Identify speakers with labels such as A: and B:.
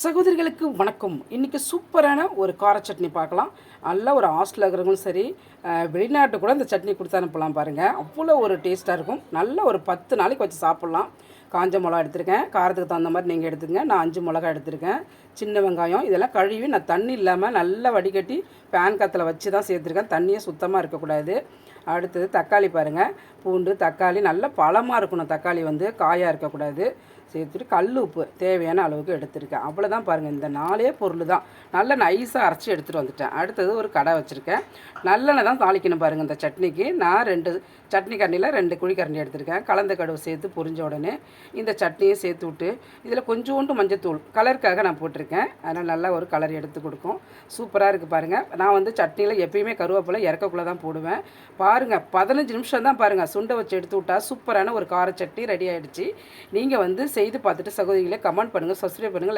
A: சகோதரிகளுக்கு வணக்கம். இன்றைக்கி சூப்பரான ஒரு கார சட்னி பார்க்கலாம். நல்லா ஒரு ஹாஸ்டலில் இருக்கிறவங்களும் சரி, வெளிநாட்டு கூட இந்த சட்னி கொடுத்து அனுப்பலாம் பாருங்கள். அவ்வளோ ஒரு டேஸ்ட்டாக இருக்கும். நல்ல ஒரு 10 நாளைக்கு வச்சு சாப்பிட்லாம். காஞ்ச மிளகா எடுத்திருக்கேன். காரத்துக்கு தகுந்த மாதிரி நீங்கள் எடுத்துக்கங்க. நான் 5 மிளகா எடுத்திருக்கேன். சின்ன வெங்காயம் இதெல்லாம் கழுவி நான் தண்ணி இல்லாமல் நல்லா வடிகட்டி பேன் காற்றுல வச்சு தான் சேர்த்துருக்கேன். தண்ணியே சுத்தமாக இருக்கக்கூடாது. அடுத்தது தக்காளி பாருங்கள். பூண்டு, தக்காளி நல்ல பழமாக இருக்கணும். தக்காளி வந்து காயாக இருக்கக்கூடாது. சேர்த்துட்டு கல் உப்பு தேவையான அளவுக்கு எடுத்திருக்கேன். அவ்வளோதான் பாருங்கள். இந்த 4 பொருள் தான். நல்லா நைஸாக அரைச்சி எடுத்துகிட்டு வந்துட்டேன். அடுத்தது ஒரு கடை வச்சுருக்கேன். நல்லெண்ணெய் தான் தாளிக்கணும் பாருங்கள். இந்த சட்னிக்கு நான் 2 சட்னி கரண்டியில் 2 குழிக்கரண்டி எடுத்திருக்கேன். கலந்த கடுகு சேர்த்து பொரிஞ்ச உடனே இந்த சட்னியை சேர்த்து விட்டு இதில் கொஞ்சோண்டு மஞ்சத்தூள் கலருக்காக நான் போட்டிருக்கேன். அதனால் நல்லா ஒரு கலர் எடுத்து கொடுக்கும். சூப்பராக இருக்குது பாருங்கள். நான் வந்து சட்னியில் எப்பயுமே கருவேப்பிலை இறக்கக்குள்ளே தான் போடுவேன். பாருங்கள், 15 நிமிஷம் தான் பாருங்கள். சுண்டை வச்சு எடுத்து விட்டால் சூப்பரான ஒரு கார சட்னி ரெடி ஆகிடுச்சு. நீங்கள் வந்து செய்து பார்த்துட்டு சகோதரிகளை கமெண்ட் பண்ணுங்கள், சப்ஸ்கிரைப் பண்ணுங்கள்.